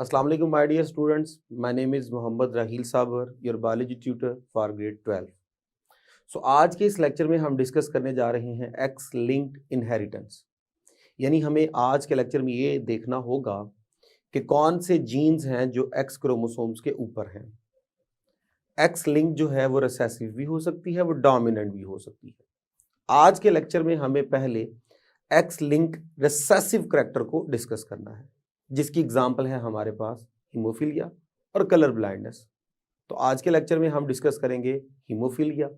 Assalamu alaikum, my dear students. My name is Mohammad Rahil Sabar, your biology tutor for grade 12. So आज के इस lecture में हम discuss करने जा रहे हैं एक्स लिंक्ड इनहेरिटेंस। यानी हमें आज के लेक्चर में ये देखना होगा कि कौन से जीन्स हैं जो एक्स क्रोमोसोम्स के ऊपर हैं। एक्स लिंक जो है वो रिसेसिव भी हो सकती है, वो डोमिनेंट भी हो सकती है। आज के लेक्चर में हमें पहले एक्स लिंक रिसेसिव करैक्टर को डिस्कस करना है, जिसकी एग्जाम्पल है हमारे पास हीमोफीलिया और कलर ब्लाइंडनेस। तो आज के लेक्चर में हम डिस्कस करेंगे हीमोफीलिया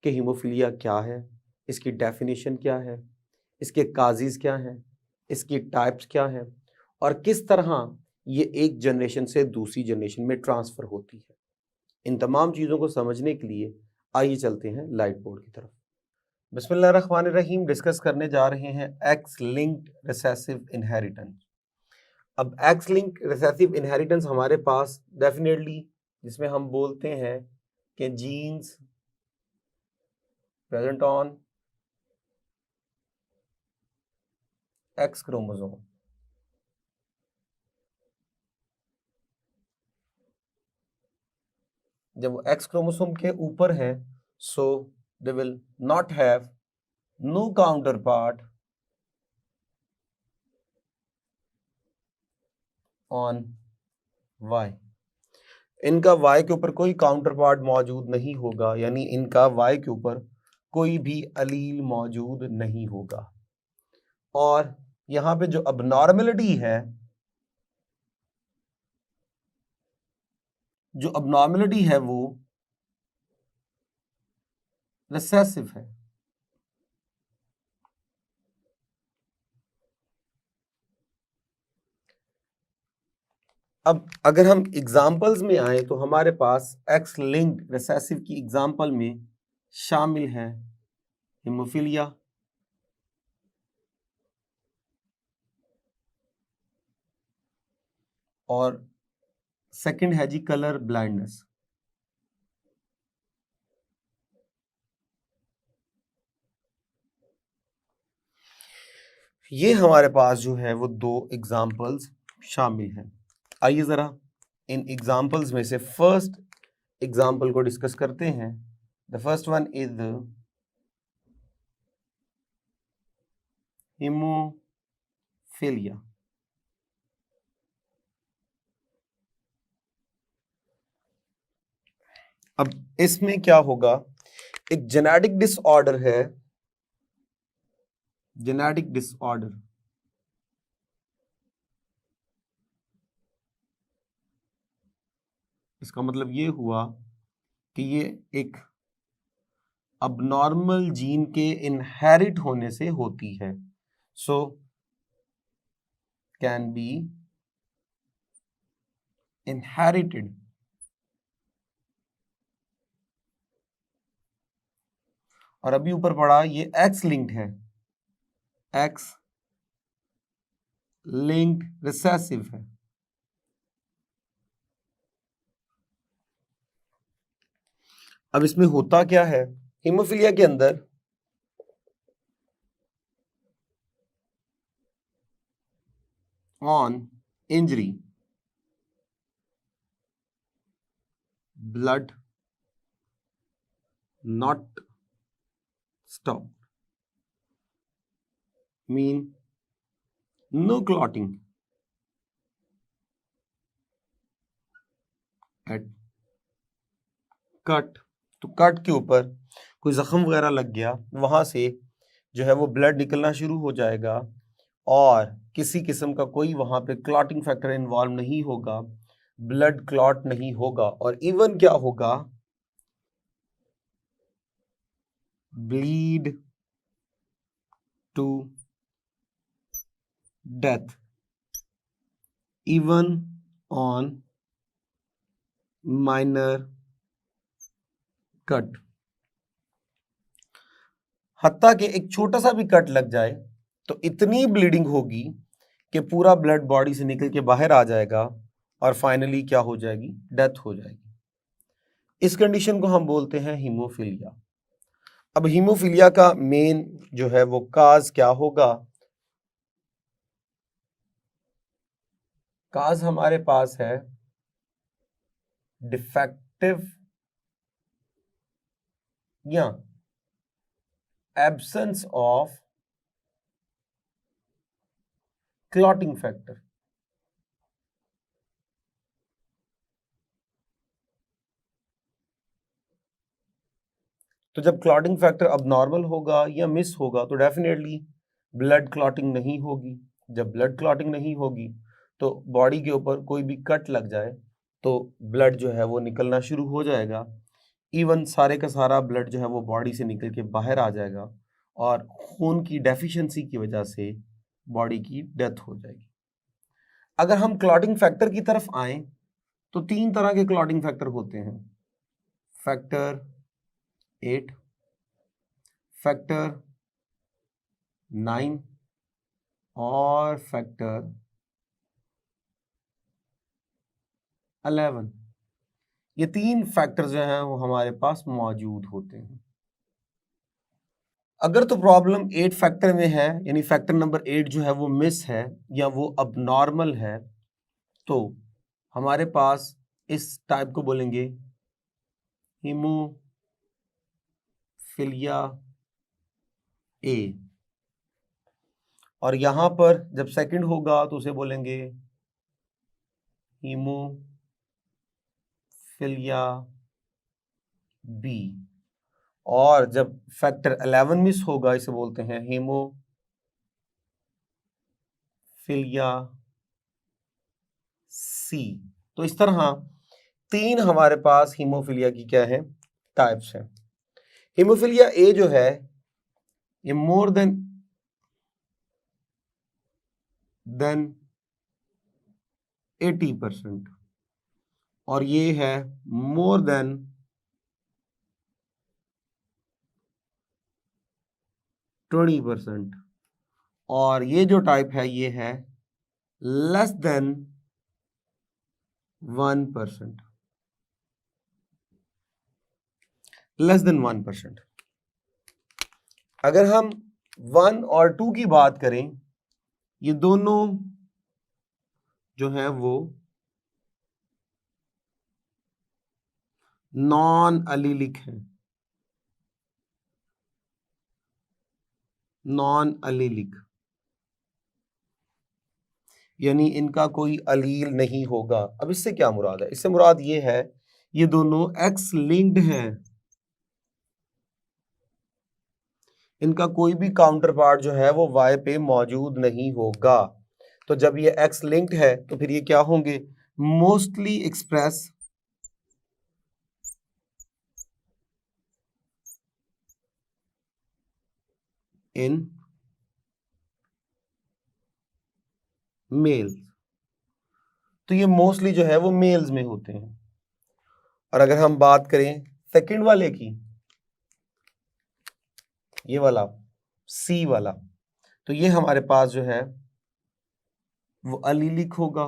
कि हीमोफीलिया क्या है, इसकी डेफिनेशन क्या है, इसके काजेज क्या हैं, इसकी टाइप्स क्या हैं और किस तरह ये एक जनरेशन से दूसरी जनरेशन में ट्रांसफ़र होती है। इन तमाम चीज़ों को समझने के लिए आइए चलते हैं लाइट बोर्ड की तरफ। बिस्मिल्लाहिर्रहमानिर्रहीम डिस्कस करने जा रहे हैं एक्स लिंक्ड रिसेसिव इनहेरिटेंस। अब एक्स लिंक रिसेसिव इनहेरिटेंस हमारे पास डेफिनेटली जिसमें हम बोलते हैं कि genes present on X chromosome, जब वो एक्स क्रोमोसोम के ऊपर है so they will not have no counterpart on Y. इनका वाई के ऊपर कोई काउंटर पार्ट मौजूद नहीं होगा, यानी इनका वाई के ऊपर कोई भी अलील मौजूद नहीं होगा। और यहाँ पे जो अबनॉर्मलिटी है, वो रिसेसिव है। अब अगर हम एग्जाम्पल्स में आए तो हमारे पास एक्स लिंक्ड रिसेसिव की एग्जाम्पल में शामिल है हीमोफीलिया, और सेकंड है जी कलर ब्लाइंडनेस। ये हमारे पास जो है वो दो एग्जाम्पल्स शामिल हैं। आइए ज़रा इन एग्जाम्पल्स में से फर्स्ट एग्जाम्पल को डिस्कस करते हैं। The first one is haemophilia. अब इसमें क्या होगा, एक जेनेटिक डिसऑर्डर है, जेनेटिक डिसऑर्डर। इसका मतलब ये हुआ कि ये एक अबनॉर्मल जीन के इनहेरिट होने से होती है। So can be inherited. और अभी ऊपर पड़ा ये एक्स लिंक्ड है, एक्स लिंक्ड रिसेसिव है। अब इसमें होता क्या है, हीमोफीलिया के अंदर on injury blood not stop mean no clotting at cut. तो कट के ऊपर कोई जख्म वगैरह लग गया, वहां से जो है वो ब्लड निकलना शुरू हो जाएगा और किसी किस्म का कोई वहां पे क्लॉटिंग फैक्टर इन्वॉल्व नहीं होगा, ब्लड क्लॉट नहीं होगा, और इवन क्या होगा, bleed to death even on minor cut. हत्ता कि एक छोटा सा भी कट लग जाए तो इतनी ब्लीडिंग होगी कि पूरा ब्लड बॉडी से निकल के बाहर आ जाएगा और फाइनली क्या हो जाएगी, डेथ हो जाएगी। इस कंडीशन को हम बोलते हैं हीमोफीलिया। अब हीमोफीलिया का मेन जो है वो काज क्या होगा, काज हमारे पास है डिफेक्टिव या एब्सेंस ऑफ क्लॉटिंग फैक्टर। तो जब क्लॉटिंग फैक्टर अबनॉर्मल होगा या मिस होगा तो डेफिनेटली ब्लड क्लॉटिंग नहीं होगी। जब ब्लड क्लॉटिंग नहीं होगी तो बॉडी के ऊपर कोई भी कट लग जाए तो ब्लड जो है वो निकलना शुरू हो जाएगा। इवन सारे का सारा ब्लड जो है वो बॉडी से निकल के बाहर आ जाएगा और खून की डेफिशिएंसी की वजह से बॉडी की डेथ हो जाएगी। अगर हम क्लॉटिंग फैक्टर की तरफ आए तो 3 तरह के क्लॉटिंग फैक्टर होते हैं, फैक्टर 8, फैक्टर 9 और फैक्टर 11। ये 3 फैक्टर जो हैं वो हमारे पास मौजूद होते हैं। अगर तो प्रॉब्लम 8 फैक्टर में है, यानी फैक्टर नंबर 8 जो है वो मिस है या वो अबनॉर्मल है, तो हमारे पास इस टाइप को बोलेंगे हीमोफिलिया ए। और यहां पर जब सेकंड होगा तो उसे बोलेंगे हीमोफिलिया बी। और जब फैक्टर 11 मिस होगा इसे बोलते हैं हीमोफिलिया सी। तो इस तरह 3 हमारे पास हीमोफिलिया की क्या है, टाइप्स हैं। हीमोफिलिया ए जो है ये मोर देन 80% और ये है मोर देन 20%। और ये जो टाइप है ये है लेस देन 1%, लेस देन 1%। अगर हम 1 और 2 की बात करें, ये दोनों जो है वो नॉन अलीलिक हैं, नॉन अलीलिक यानी इनका कोई अलील नहीं होगा। अब इससे क्या मुराद है? इससे मुराद ये है ये दोनों एक्स लिंक्ड हैं, इनका कोई भी काउंटर पार्ट जो है वो वाई पे मौजूद नहीं होगा। तो जब ये एक्स लिंक्ड है तो फिर ये क्या होंगे, मोस्टली एक्सप्रेस इन मेल। तो ये मोस्टली जो है वो मेल्स में होते हैं। और अगर हम बात करें सेकंड वाले की, ये वाला सी वाला, तो ये हमारे पास जो है वो अलीलिक होगा।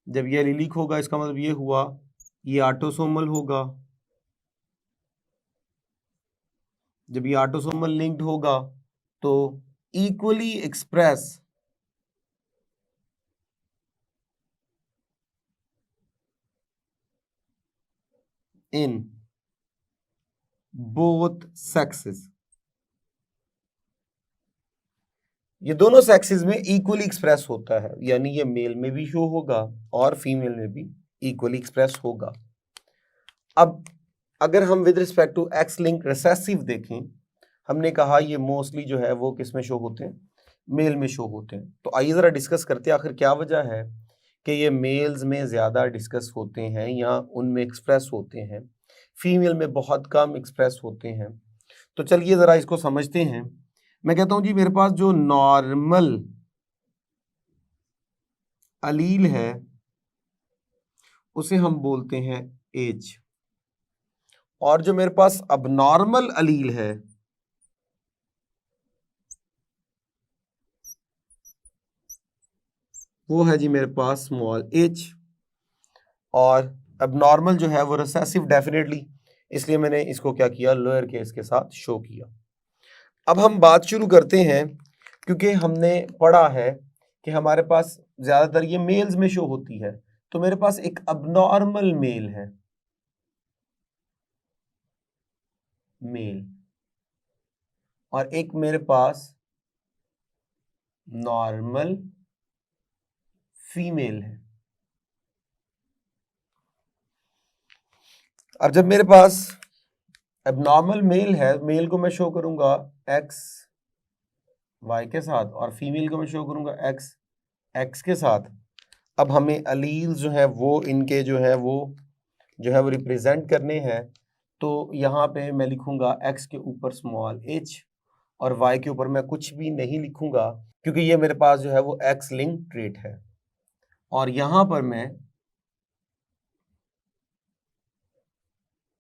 जब ये अलीलिक होगा इसका मतलब ये हुआ ये ऑटोसोमल होगा। जब ये ऑटोसोमल लिंक्ड होगा तो equally express in both sexes. ये दोनों सेक्सेस में इक्वली एक्सप्रेस होता है, यानी ये मेल में भी शो होगा और फीमेल में भी इक्वली एक्सप्रेस होगा। अब अगर हम with respect to X link recessive देखें, हमने कहा ये मोस्टली जो है वो किस में शो होते हैं, मेल में शो होते हैं। तो आइए ज़रा डिस्कस करते हैं आखिर क्या वजह है कि ये मेल्स में ज़्यादा डिस्कस होते हैं या उनमें एक्सप्रेस होते हैं, फीमेल में बहुत कम एक्सप्रेस होते हैं। तो चलिए ज़रा इसको समझते हैं। मैं कहता हूँ जी मेरे पास जो नॉर्मल अलील है उसे हम बोलते हैं एज, और जो मेरे पास अबनॉर्मल अलील है वो है जी मेरे पास स्मॉल एच। और अबनॉर्मल जो है वो रिसेसिव डेफिनेटली, इसलिए मैंने इसको क्या किया, लोअर केस के साथ शो किया। अब हम बात शुरू करते हैं क्योंकि हमने पढ़ा है कि हमारे पास ज्यादातर ये मेल्स में शो होती है, तो मेरे पास एक अबनॉर्मल मेल है, मेल, और एक मेरे पास नॉर्मल फीमेल है। अब जब मेरे पास एबनॉर्मल मेल है, मेल को मैं शो करूंगा एक्स वाई के साथ और फीमेल को मैं शो करूंगा एक्स एक्स के साथ। अब हमें अलील जो है वो इनके जो है वो रिप्रेजेंट करने हैं, तो यहाँ पे मैं लिखूंगा एक्स के ऊपर स्मॉल एच और वाई के ऊपर मैं कुछ भी नहीं लिखूंगा, क्योंकि ये मेरे पास जो है वो एक्स लिंक ट्रेट है। और यहाँ पर मैं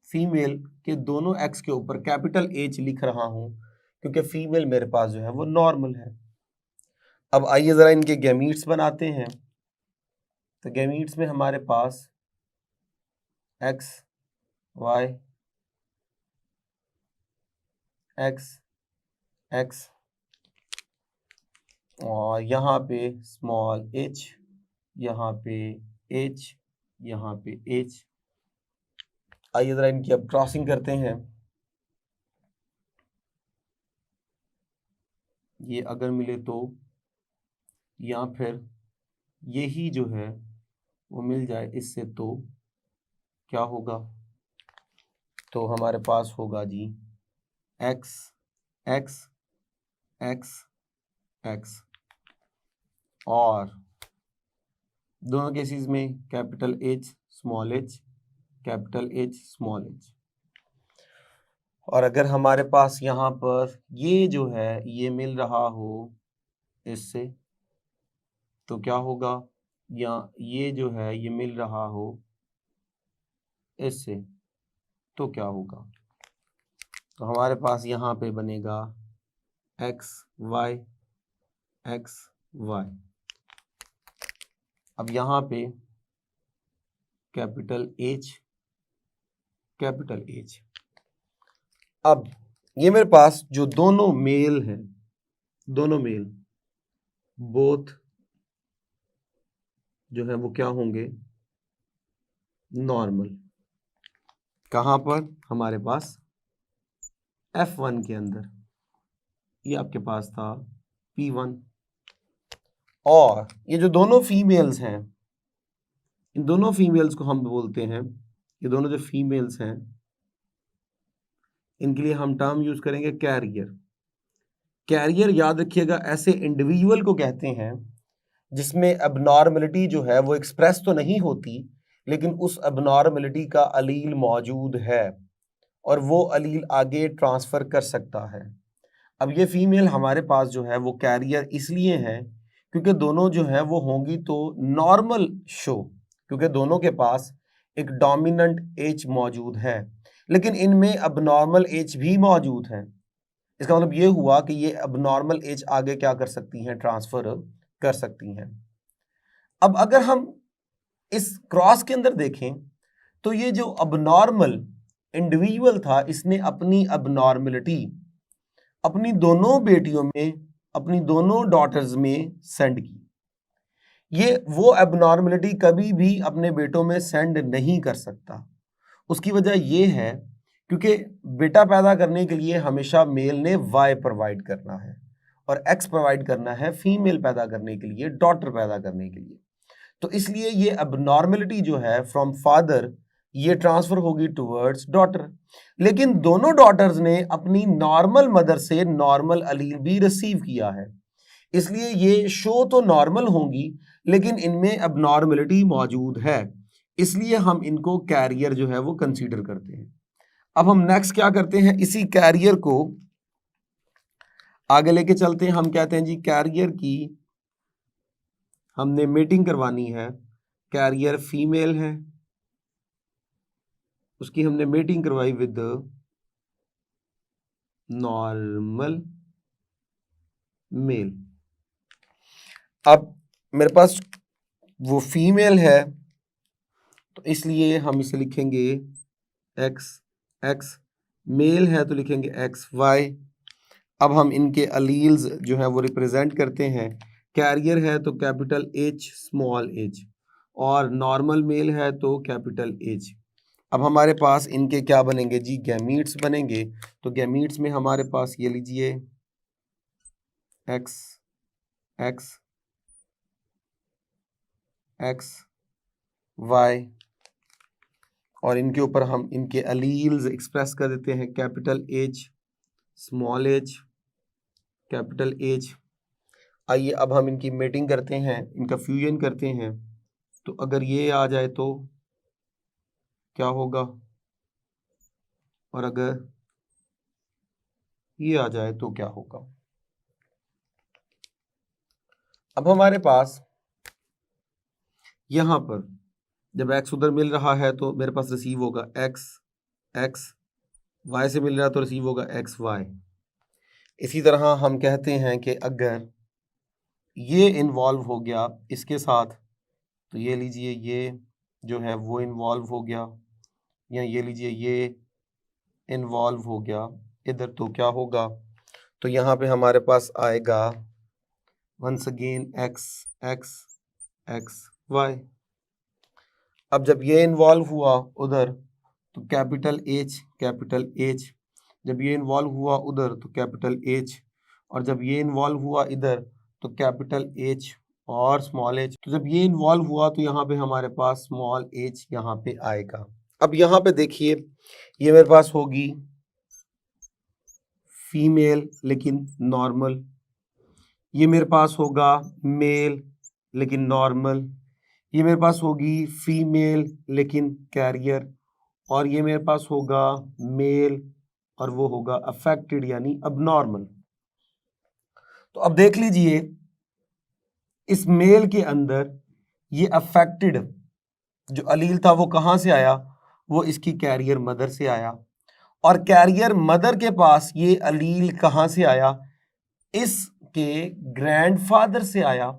फीमेल के दोनों एक्स के ऊपर कैपिटल एच लिख रहा हूं, क्योंकि फीमेल मेरे पास जो है वो नॉर्मल है। अब आइए जरा इनके गैमीट्स बनाते हैं। तो गैमीट्स में हमारे पास एक्स वाई एक्स एक्स और यहाँ पे स्मॉल एच, यहाँ पे एच, यहाँ पे एच। आइए जरा इनकी अब क्रॉसिंग करते हैं। ये अगर मिले तो, या फिर यही जो है वो मिल जाए इससे, तो क्या होगा? तो हमारे पास होगा जी एक्स एक्स एक्स एक्स, और दोनों केसेस में capital H small H, capital H small H. और अगर हमारे पास यहाँ पर ये जो है ये मिल रहा हो इससे, तो क्या होगा? या ये जो है ये मिल रहा हो इससे, तो क्या होगा? तो हमारे पास यहाँ पे बनेगा एक्स वाई एक्स वाई। अब यहाँ पे कैपिटल एच कैपिटल एच। अब ये मेरे पास जो दोनों मेल हैं, दोनों मेल बोथ जो है वो क्या होंगे? नॉर्मल। कहाँ पर? हमारे पास F1 के अंदर, ये आपके पास था P1। और ये जो दोनों फीमेल्स हैं, इन दोनों फीमेल्स को हम बोलते हैं, ये दोनों जो फीमेल्स हैं इनके लिए हम टर्म यूज करेंगे कैरियर। कैरियर याद रखिएगा ऐसे इंडिविजुअल को कहते हैं जिसमें अबनॉर्मलिटी जो है वो एक्सप्रेस तो नहीं होती, लेकिन उस अबनॉर्मलिटी का अलील मौजूद है और वो अलील आगे ट्रांसफर कर सकता है। अब ये फीमेल हमारे पास जो है वो कैरियर इसलिए है क्योंकि दोनों जो है वो होंगी तो नॉर्मल शो, क्योंकि दोनों के पास एक डोमिनेंट एज मौजूद है, लेकिन इनमें अबनॉर्मल एज भी मौजूद है। इसका मतलब ये हुआ कि ये अबनॉर्मल एज आगे क्या कर सकती हैं? ट्रांसफर कर सकती हैं। अब अगर हम इस क्रॉस के अंदर देखें तो ये जो अबनॉर्मल इंडिविजुअल था इसने अपनी अबनॉर्मलिटी अपनी दोनों बेटियों में, अपनी दोनों डॉटर्स में सेंड की। ये वो एबनॉर्मलिटी कभी भी अपने बेटों में सेंड नहीं कर सकता। उसकी वजह ये है क्योंकि बेटा पैदा करने के लिए हमेशा मेल ने वाई प्रोवाइड करना है और एक्स प्रोवाइड करना है फीमेल पैदा करने के लिए, डॉटर पैदा करने के लिए। तो इसलिए ये एबनॉर्मलिटी जो है फ्रॉम फादर ये ट्रांसफर होगी टुवर्ड्स डॉटर। लेकिन दोनों डॉटर्स ने अपनी नॉर्मल मदर से नॉर्मल अलील भी रिसीव किया है, इसलिए ये शो तो नॉर्मल होंगी लेकिन इनमें एबनॉर्मलिटी मौजूद है, इसलिए हम इनको कैरियर जो है वो कंसीडर करते हैं। अब हम नेक्स्ट क्या करते हैं? इसी कैरियर को आगे लेके चलते हैं। हम कहते हैं जी कैरियर की हमने मीटिंग करवानी है, कैरियर फीमेल है, उसकी हमने मीटिंग करवाई विद नॉर्मल मेल। अब मेरे पास वो फीमेल है तो इसलिए हम इसे लिखेंगे एक्स एक्स, मेल है तो लिखेंगे एक्स वाई। अब हम इनके अलील्स जो है वो रिप्रेजेंट करते हैं। कैरियर है तो कैपिटल एच स्मॉल एच, और नॉर्मल मेल है तो कैपिटल एच। अब हमारे पास इनके क्या बनेंगे जी, गैमीट्स बनेंगे। तो गैमीट्स में हमारे पास ये लीजिए एक्स एक्स एक्स वाई, और इनके ऊपर हम इनके अलील्स एक्सप्रेस कर देते हैं, capital H small H capital H. आइए अब हम इनकी मेटिंग करते हैं, इनका फ्यूजन करते हैं। तो अगर ये आ जाए तो क्या होगा, और अगर ये आ जाए तो क्या होगा। अब हमारे पास यहां पर जब x उधर मिल रहा है तो मेरे पास रिसीव होगा x x, y से मिल रहा है तो रिसीव होगा x y। इसी तरह हम कहते हैं कि अगर ये इन्वॉल्व हो गया इसके साथ, तो ये लीजिए ये जो है वो इन्वॉल्व हो गया, या ये लीजिए ये इन्वॉल्व हो गया इधर, तो क्या होगा, तो यहाँ पे हमारे पास आएगा once again x x x y। अब जब ये इन्वॉल्व हुआ उधर तो कैपिटल एच, जब ये इन्वॉल्व हुआ उधर तो कैपिटल एच, और जब ये इन्वॉल्व हुआ इधर तो कैपिटल एच और स्मॉल एच। तो जब ये इन्वॉल्व हुआ तो यहाँ पे हमारे पास स्मॉल एच यहाँ पे आएगा। अब यहाँ पे देखिए ये मेरे पास होगी फीमेल लेकिन नॉर्मल, ये मेरे पास होगा मेल लेकिन नॉर्मल, ये मेरे पास होगी फीमेल लेकिन कैरियर, और ये मेरे पास होगा मेल और वो होगा अफेक्टेड यानी अबनॉर्मल। तो अब देख लीजिए इस मेल के अंदर ये अफेक्टेड जो अलील था वो कहाँ से आया, वो इसकी कैरियर मदर से आया, और कैरियर मदर के पास ये अलील कहाँ से आया, इसके ग्रैंडफादर से आया।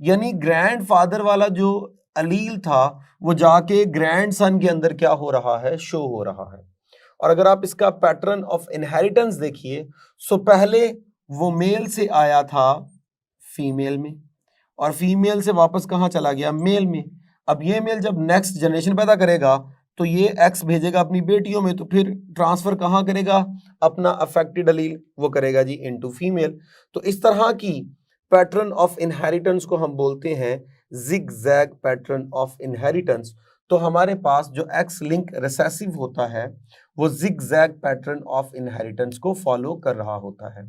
यानी ग्रैंडफादर वाला जो अलील था वो जाके ग्रैंडसन के अंदर क्या हो रहा है, शो हो रहा है। और अगर आप इसका पैटर्न ऑफ इनहेरिटेंस देखिए, सो पहले वो मेल से आया था फीमेल में, और फीमेल से वापस कहाँ चला गया, मेल में। अब ये मेल जब नेक्स्ट जनरेशन पैदा करेगा तो ये एक्स भेजेगा अपनी बेटियों में, तो फिर ट्रांसफर कहाँ करेगा, अपना अफेक्टेड अलील वो करेगा जी इनटू फीमेल। तो इस तरह की पैटर्न ऑफ इनहेरिटेंस को हम बोलते हैं जिगजैग पैटर्न ऑफ इनहेरिटेंस। तो हमारे पास जो एक्स लिंक रिसेसिव होता है वो जिगजैग पैटर्न ऑफ इनहेरिटेंस को फॉलो कर रहा होता है।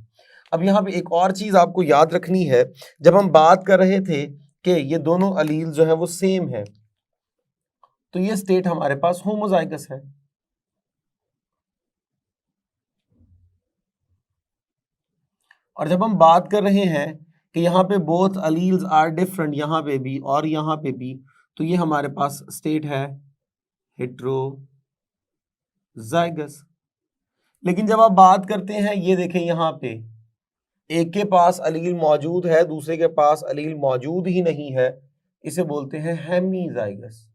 अब यहाँ पे एक और चीज आपको याद रखनी है, जब हम बात कर रहे थे कि ये दोनों अलील जो है वो सेम है, तो ये स्टेट हमारे पास होमोजाइगस है। और जब हम बात कर रहे हैं कि यहाँ पे बोथ अलील्स आर डिफरेंट, यहाँ पे भी और यहाँ पे भी, तो ये हमारे पास स्टेट है हेट्रोजाइगस। लेकिन जब आप बात करते हैं, ये देखें यहाँ पे एक के पास अलील मौजूद है दूसरे के पास अलील मौजूद ही नहीं है, इसे बोलते हैं हेमीजाइगस।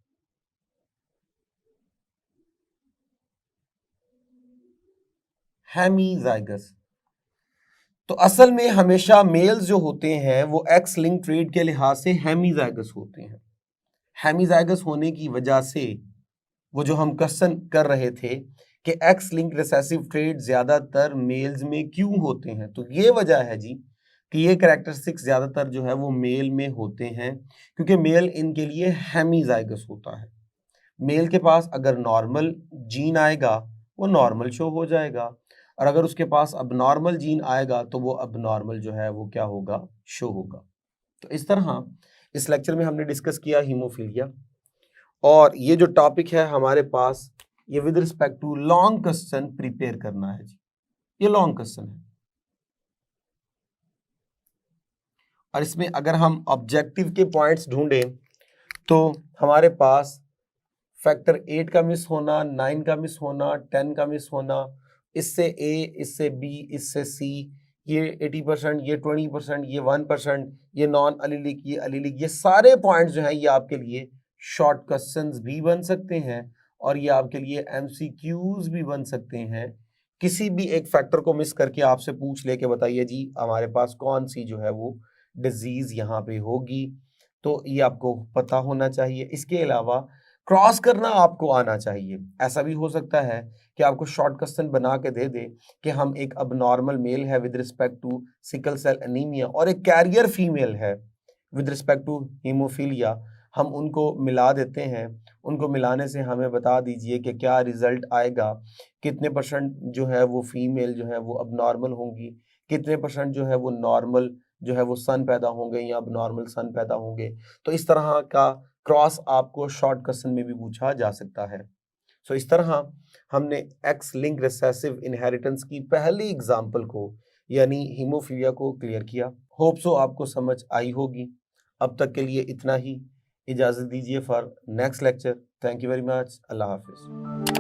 हेमीजाइगस। तो असल में हमेशा मेल्स जो होते हैं वो एक्स लिंक ट्रेड के लिहाज से हेमीजाइगस होते हैं। हेमीजाइगस होने की वजह से वो जो हम क्वेश्चन कर रहे थे कि एक्स लिंक रिसेसिव ट्रेड ज्यादातर मेल्स में क्यों होते हैं, तो ये वजह है जी कि ये कैरेक्टरिस्टिक्स ज्यादातर जो है वो मेल में होते हैं, क्योंकि मेल इनके लिए हेमीजाइगस होता है। मेल के पास अगर नॉर्मल जीन आएगा वो नॉर्मल शो हो जाएगा, और अगर उसके पास अबनॉर्मल जीन आएगा तो वो अबनॉर्मल जो है वो क्या होगा, शो होगा। तो इस तरह इस लेक्चर में हमने डिस्कस किया हीमोफीलिया, और ये जो टॉपिक है हमारे पास ये with respect to long question prepare करना है जी, ये लॉन्ग क्वेश्चन है। और इसमें अगर हम ऑब्जेक्टिव के पॉइंट्स ढूंढें तो हमारे पास फैक्टर 8 का मिस होना, 9 का मिस होना, 10 का मिस होना, इससे ए, इससे बी, इससे सी, ये 80%, ये 20%, ये 1%, ये नॉन अलीलिक, ये अलीलिक, ये सारे पॉइंट्स जो हैं ये आपके लिए शॉर्ट क्वेश्चंस भी बन सकते हैं और ये आपके लिए एमसीक्यूज भी बन सकते हैं किसी भी एक फैक्टर को मिस करके आपसे पूछ ले के बताइए जी हमारे पास कौन सी जो है वो डिजीज यहाँ पे होगी, तो ये आपको पता होना चाहिए। इसके अलावा क्रॉस करना आपको आना चाहिए। ऐसा भी हो सकता है कि आपको शॉर्ट क्वेश्चन बना के दे दे कि हम एक अबनॉर्मल मेल है with respect to sickle cell anaemia और एक कैरियर फीमेल है विद रिस्पेक्ट टू हीमोफीलिया, हम उनको मिला देते हैं। उनको मिलाने से हमें बता दीजिए कि क्या रिजल्ट आएगा, कितने परसेंट जो है वो फीमेल जो है वो अबनॉर्मल होंगी, कितने परसेंट जो है वो नॉर्मल जो है वो सन पैदा होंगे या अबनॉर्मल सन पैदा होंगे। तो इस तरह का क्रॉस आपको शॉर्ट क्वेश्चन में भी पूछा जा सकता है। सो इस तरह हमने एक्स लिंक रिसेसिव इनहेरिटेंस की पहली एग्जाम्पल को यानी हीमोफीलिया को क्लियर किया। होप सो आपको समझ आई होगी। अब तक के लिए इतना ही, इजाज़त दीजिए for next lecture. Thank you very much. अल्लाह हाफिज़।